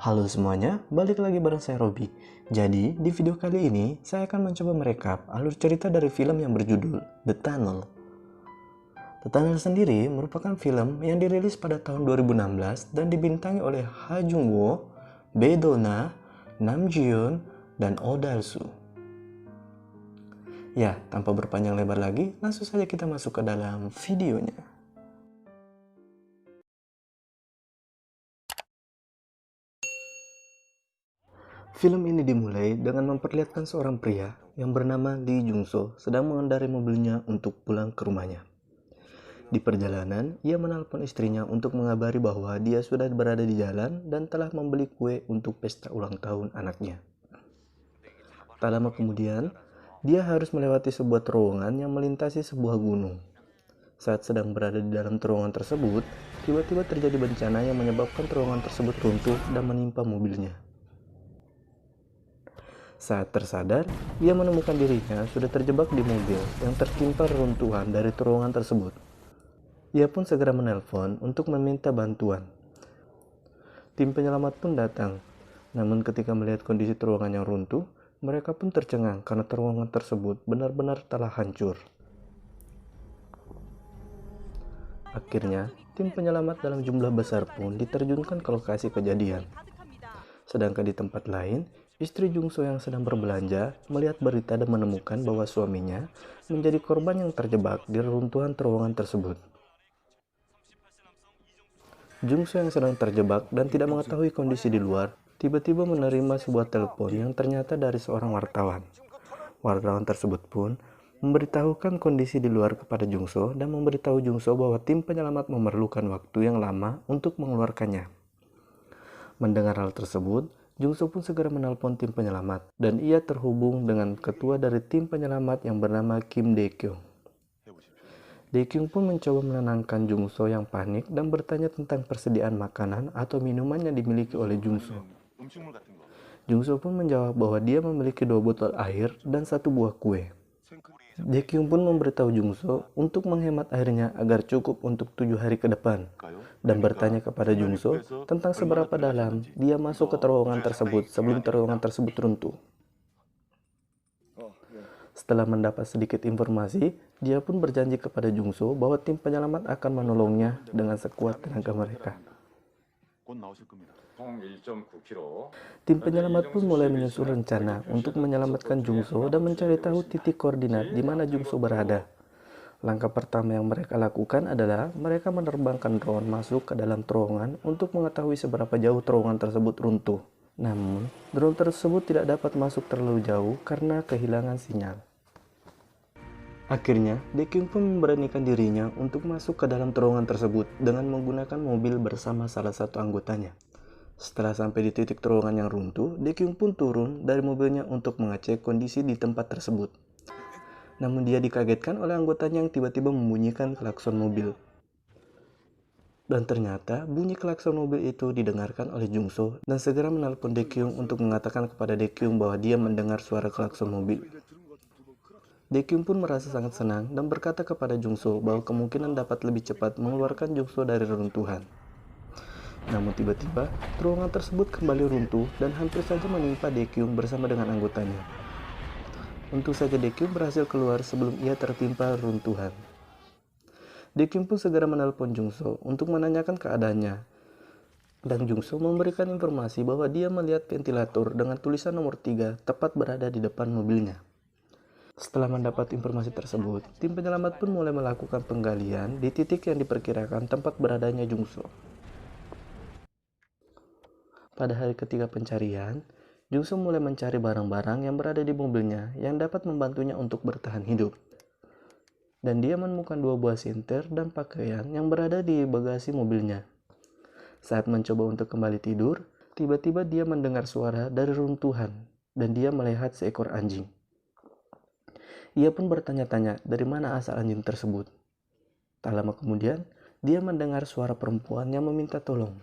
Halo semuanya, balik lagi bareng saya Robi. Jadi, di video kali ini, saya akan mencoba merekap alur cerita dari film yang berjudul The Tunnel. The Tunnel sendiri merupakan film yang dirilis pada tahun 2016 dan dibintangi oleh Ha Jung Woo, Bae Do-na, Nam Ji Yoon, dan Oh Dal Soo. Ya, tanpa berpanjang lebar lagi, langsung saja kita masuk ke dalam videonya. Film ini dimulai dengan memperlihatkan seorang pria yang bernama Lee Jung So sedang mengendarai mobilnya untuk pulang ke rumahnya. Di perjalanan, ia menelpon istrinya untuk mengabari bahwa dia sudah berada di jalan dan telah membeli kue untuk pesta ulang tahun anaknya. Tak lama kemudian, dia harus melewati sebuah terowongan yang melintasi sebuah gunung. Saat sedang berada di dalam terowongan tersebut, tiba-tiba terjadi bencana yang menyebabkan terowongan tersebut runtuh dan menimpa mobilnya. Saat tersadar, ia menemukan dirinya sudah terjebak di mobil yang tertimpa reruntuhan dari terowongan tersebut. Ia pun segera menelpon untuk meminta bantuan. Tim penyelamat pun datang, namun ketika melihat kondisi terowongan yang runtuh, mereka pun tercengang karena terowongan tersebut benar-benar telah hancur. Akhirnya, tim penyelamat dalam jumlah besar pun diterjunkan ke lokasi kejadian. Sedangkan di tempat lain, istri Jung So yang sedang berbelanja melihat berita dan menemukan bahwa suaminya menjadi korban yang terjebak di reruntuhan terowongan tersebut. Jung So yang sedang terjebak dan tidak mengetahui kondisi di luar, tiba-tiba menerima sebuah telepon yang ternyata dari seorang wartawan. Wartawan tersebut pun memberitahukan kondisi di luar kepada Jung So dan memberitahu Jung So bahwa tim penyelamat memerlukan waktu yang lama untuk mengeluarkannya. Mendengar hal tersebut, Jung So pun segera menelpon tim penyelamat dan ia terhubung dengan ketua dari tim penyelamat yang bernama Kim Dae Kyung. Dae Kyung pun mencoba menenangkan Jung So yang panik dan bertanya tentang persediaan makanan atau minuman yang dimiliki oleh Jung So. Jung So pun menjawab bahwa dia memiliki 2 botol air dan 1 buah kue. Dae Kyung pun memberitahu Jung So untuk menghemat airnya agar cukup untuk 7 hari ke depan dan bertanya kepada Jung So tentang seberapa dalam dia masuk ke terowongan tersebut sebelum terowongan tersebut runtuh. Setelah mendapat sedikit informasi, dia pun berjanji kepada Jung So bahwa tim penyelamat akan menolongnya dengan sekuat tenaga mereka. Tim penyelamat pun mulai menyusun rencana untuk menyelamatkan Jung So dan mencari tahu titik koordinat di mana Jung So berada. Langkah pertama yang mereka lakukan adalah mereka menerbangkan drone masuk ke dalam terowongan untuk mengetahui seberapa jauh terowongan tersebut runtuh. Namun, drone tersebut tidak dapat masuk terlalu jauh karena kehilangan sinyal. Akhirnya, Dae Kyung pun memberanikan dirinya untuk masuk ke dalam terowongan tersebut dengan menggunakan mobil bersama salah satu anggotanya. Setelah sampai di titik terowongan yang runtuh, Dae Kyung pun turun dari mobilnya untuk mengecek kondisi di tempat tersebut. Namun dia dikagetkan oleh anggotanya yang tiba-tiba membunyikan klakson mobil. Dan ternyata bunyi klakson mobil itu didengarkan oleh Jung So dan segera menelpon Dae Kyung untuk mengatakan kepada Dae Kyung bahwa dia mendengar suara klakson mobil. Dae Kyung pun merasa sangat senang dan berkata kepada Jung So bahwa kemungkinan dapat lebih cepat mengeluarkan Jung So dari reruntuhan. Namun tiba-tiba terowongan tersebut kembali runtuh dan hampir saja menimpa Dae Kyung bersama dengan anggotanya. Untung saja Dae Kyung berhasil keluar sebelum ia tertimpa runtuhan. Dae Kyung pun segera menelpon Jung So untuk menanyakan keadaannya. Dan Jung So memberikan informasi bahwa dia melihat ventilator dengan tulisan nomor 3 tepat berada di depan mobilnya. Setelah mendapat informasi tersebut, tim penyelamat pun mulai melakukan penggalian di titik yang diperkirakan tempat beradanya Jung So. Pada hari ketiga pencarian, Jung So mulai mencari barang-barang yang berada di mobilnya yang dapat membantunya untuk bertahan hidup. Dan dia menemukan 2 buah senter dan pakaian yang berada di bagasi mobilnya. Saat mencoba untuk kembali tidur, tiba-tiba dia mendengar suara dari runtuhan dan dia melihat seekor anjing. Ia pun bertanya-tanya dari mana asal anjing tersebut. Tak lama kemudian, dia mendengar suara perempuan yang meminta tolong.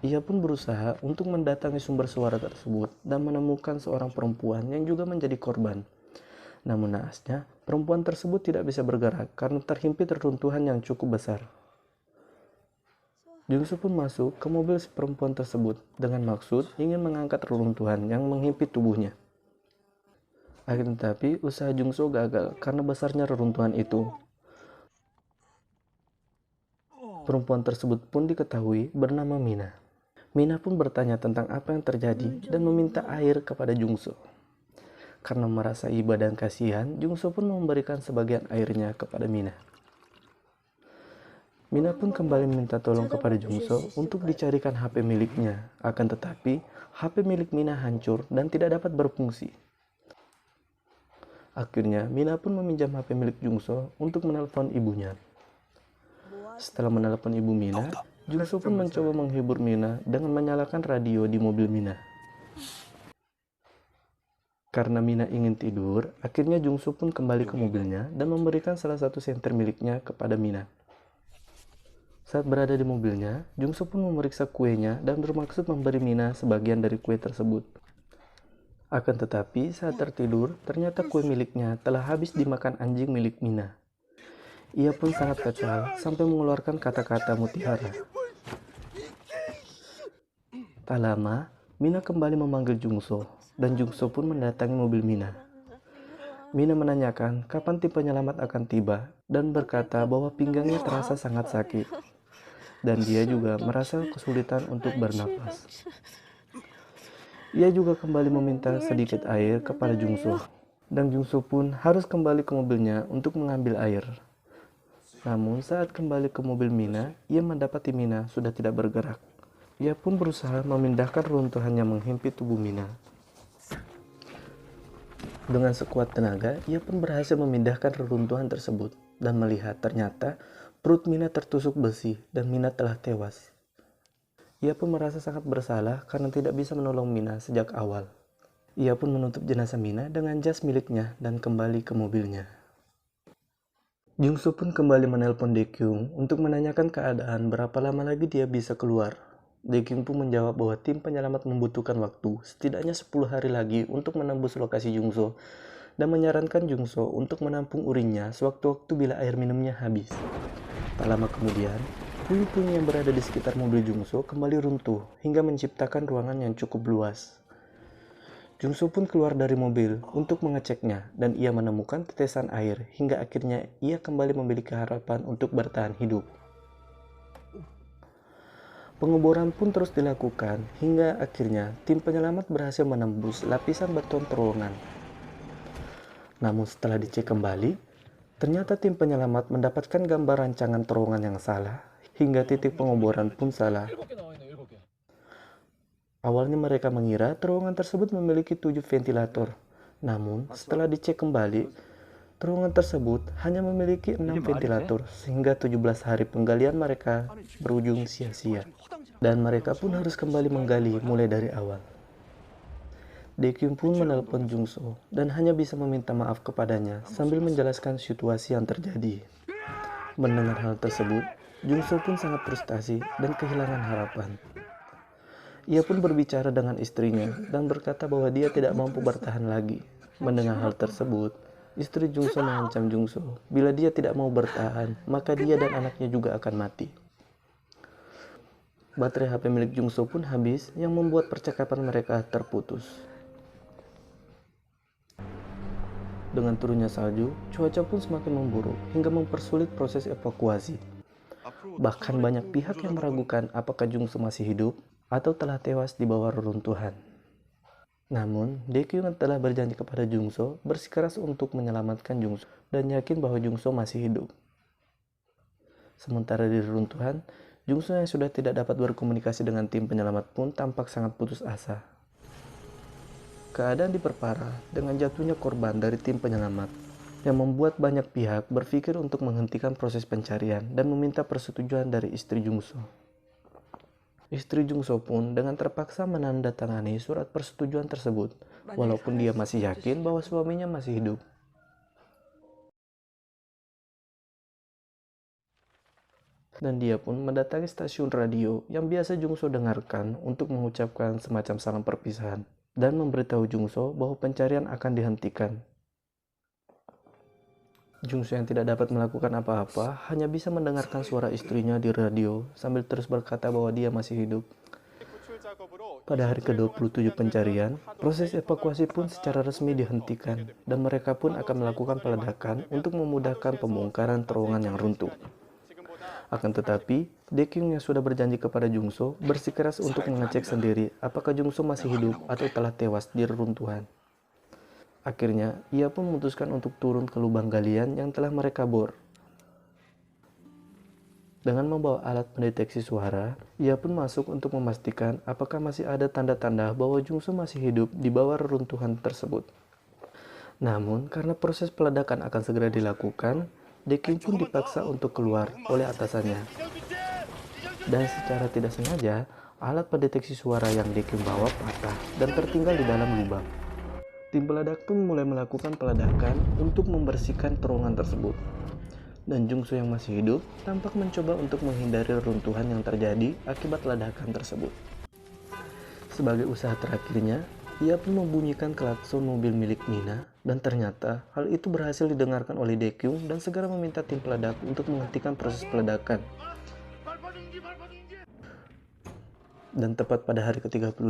Ia pun berusaha untuk mendatangi sumber suara tersebut dan menemukan seorang perempuan yang juga menjadi korban. Namun naasnya, perempuan tersebut tidak bisa bergerak karena terhimpit reruntuhan yang cukup besar. Jungsu pun masuk ke mobil si perempuan tersebut dengan maksud ingin mengangkat reruntuhan yang menghimpit tubuhnya. Akan tetapi, usaha Jungsu gagal karena besarnya reruntuhan itu. Perempuan tersebut pun diketahui bernama Mina. Mina pun bertanya tentang apa yang terjadi dan meminta air kepada Jungsu. Karena merasa iba dan kasihan, Jungsu pun memberikan sebagian airnya kepada Mina. Mina pun kembali meminta tolong kepada Jungso untuk dicarikan HP miliknya. Akan tetapi, HP milik Mina hancur dan tidak dapat berfungsi. Akhirnya, Mina pun meminjam HP milik Jungso untuk menelpon ibunya. Setelah menelpon ibu Mina, Jungso pun mencoba menghibur Mina dengan menyalakan radio di mobil Mina. Karena Mina ingin tidur, akhirnya Jungso pun kembali ke mobilnya dan memberikan salah satu senter miliknya kepada Mina. Saat berada di mobilnya, Jungso pun memeriksa kuenya dan bermaksud memberi Mina sebagian dari kue tersebut. Akan tetapi, saat tertidur, ternyata kue miliknya telah habis dimakan anjing milik Mina. Ia pun sangat kesal sampai mengeluarkan kata-kata mutiara. Tak lama, Mina kembali memanggil Jungso, dan Jungso pun mendatangi mobil Mina. Mina menanyakan kapan tim penyelamat akan tiba dan berkata bahwa pinggangnya terasa sangat sakit. Dan dia juga merasa kesulitan untuk bernapas. Ia juga kembali meminta sedikit air kepada Jungso, dan Jungso pun harus kembali ke mobilnya untuk mengambil air. Namun saat kembali ke mobil Mina, ia mendapati Mina sudah tidak bergerak. Ia pun berusaha memindahkan runtuhan yang menghimpit tubuh Mina. Dengan sekuat tenaga, ia pun berhasil memindahkan reruntuhan tersebut dan melihat ternyata perut Mina tertusuk besi dan Mina telah tewas. Ia pun merasa sangat bersalah karena tidak bisa menolong Mina sejak awal. Ia pun menutup jenazah Mina dengan jas miliknya dan kembali ke mobilnya. Jungsu pun kembali menelpon Daekyung untuk menanyakan keadaan berapa lama lagi dia bisa keluar. Daekyung pun menjawab bahwa tim penyelamat membutuhkan waktu setidaknya 10 hari lagi untuk menembus lokasi Jungso dan menyarankan Jungso untuk menampung urinnya sewaktu-waktu bila air minumnya habis. Tak lama kemudian, puing-puing yang berada di sekitar mobil Jungso kembali runtuh hingga menciptakan ruangan yang cukup luas. Jungso pun keluar dari mobil untuk mengeceknya dan ia menemukan tetesan air hingga akhirnya ia kembali memiliki harapan untuk bertahan hidup. Pengeboran pun terus dilakukan hingga akhirnya tim penyelamat berhasil menembus lapisan beton terowongan. Namun setelah dicek kembali, ternyata tim penyelamat mendapatkan gambar rancangan terowongan yang salah, hingga titik pengeboran pun salah. Awalnya mereka mengira terowongan tersebut memiliki 7 ventilator. Namun, setelah dicek kembali, terowongan tersebut hanya memiliki 6 ventilator, sehingga 17 hari penggalian mereka berujung sia-sia. Dan mereka pun harus kembali menggali mulai dari awal. Daekyung pun menelpon Jungso dan hanya bisa meminta maaf kepadanya sambil menjelaskan situasi yang terjadi. Mendengar hal tersebut, Jungso pun sangat frustasi dan kehilangan harapan. Ia pun berbicara dengan istrinya dan berkata bahwa dia tidak mampu bertahan lagi. Mendengar hal tersebut, istri Jungso mengancam Jungso, bila dia tidak mau bertahan, maka dia dan anaknya juga akan mati. Baterai HP milik Jungso pun habis yang membuat percakapan mereka terputus. Dengan turunnya salju, cuaca pun semakin memburuk hingga mempersulit proses evakuasi. Bahkan banyak pihak yang meragukan apakah Jungso masih hidup atau telah tewas di bawah reruntuhan. Namun, Daekyung telah berjanji kepada Jungso bersikeras untuk menyelamatkan Jungso dan yakin bahwa Jungso masih hidup. Sementara di reruntuhan, Jungso yang sudah tidak dapat berkomunikasi dengan tim penyelamat pun tampak sangat putus asa. Keadaan diperparah dengan jatuhnya korban dari tim penyelamat yang membuat banyak pihak berpikir untuk menghentikan proses pencarian dan meminta persetujuan dari istri Jungso. Istri Jungso pun dengan terpaksa menandatangani surat persetujuan tersebut, walaupun dia masih yakin bahwa suaminya masih hidup. Dan dia pun mendatangi stasiun radio yang biasa Jungso dengarkan untuk mengucapkan semacam salam perpisahan dan memberitahu Jungso bahwa pencarian akan dihentikan. Jungsu yang tidak dapat melakukan apa-apa hanya bisa mendengarkan suara istrinya di radio sambil terus berkata bahwa dia masih hidup. Pada hari ke-27 pencarian, proses evakuasi pun secara resmi dihentikan dan mereka pun akan melakukan peledakan untuk memudahkan pembongkaran terowongan yang runtuh. Akan tetapi, Daekyung yang sudah berjanji kepada Jungso bersikeras untuk mengecek sendiri apakah Jungso masih hidup atau telah tewas di reruntuhan. Akhirnya, ia pun memutuskan untuk turun ke lubang galian yang telah mereka bor. Dengan membawa alat pendeteksi suara, ia pun masuk untuk memastikan apakah masih ada tanda-tanda bahwa Jungso masih hidup di bawah reruntuhan tersebut. Namun, karena proses peledakan akan segera dilakukan, Daekyung pun dipaksa untuk keluar oleh atasannya. Dan secara tidak sengaja, alat pendeteksi suara yang Daekyung bawa patah dan tertinggal di dalam lubang. Tim peledak pun mulai melakukan peledakan untuk membersihkan terowongan tersebut. Dan Jungso yang masih hidup tampak mencoba untuk menghindari reruntuhan yang terjadi akibat ledakan tersebut. Sebagai usaha terakhirnya, ia pun membunyikan klakson mobil milik Mina dan ternyata hal itu berhasil didengarkan oleh Daekyung dan segera meminta tim peledak untuk menghentikan proses peledakan. Dan tepat pada hari ke-35,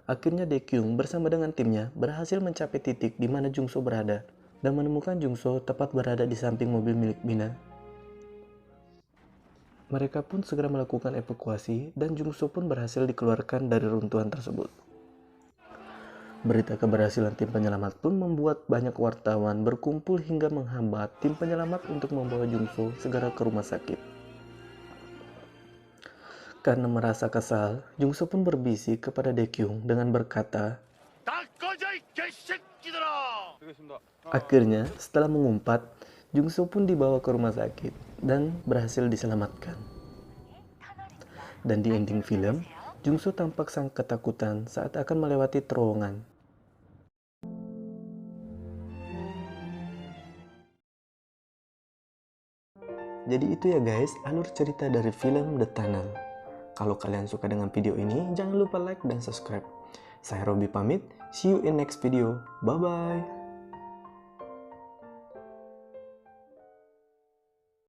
akhirnya Daekyung bersama dengan timnya berhasil mencapai titik di mana Jungso berada dan menemukan Jungso tepat berada di samping mobil milik Mina. Mereka pun segera melakukan evakuasi dan Jungso pun berhasil dikeluarkan dari runtuhan tersebut. Berita keberhasilan tim penyelamat pun membuat banyak wartawan berkumpul hingga menghambat tim penyelamat untuk membawa Jungso segera ke rumah sakit. Karena merasa kesal, Jungso pun berbisik kepada Daekyung dengan berkata, akhirnya, setelah mengumpat, Jungso pun dibawa ke rumah sakit dan berhasil diselamatkan. Dan di ending film, Jungso tampak sangat ketakutan saat akan melewati terowongan. Jadi itu ya guys, alur cerita dari film The Tunnel. Kalau kalian suka dengan video ini, jangan lupa like dan subscribe. Saya Robby pamit, see you in next video. Bye-bye.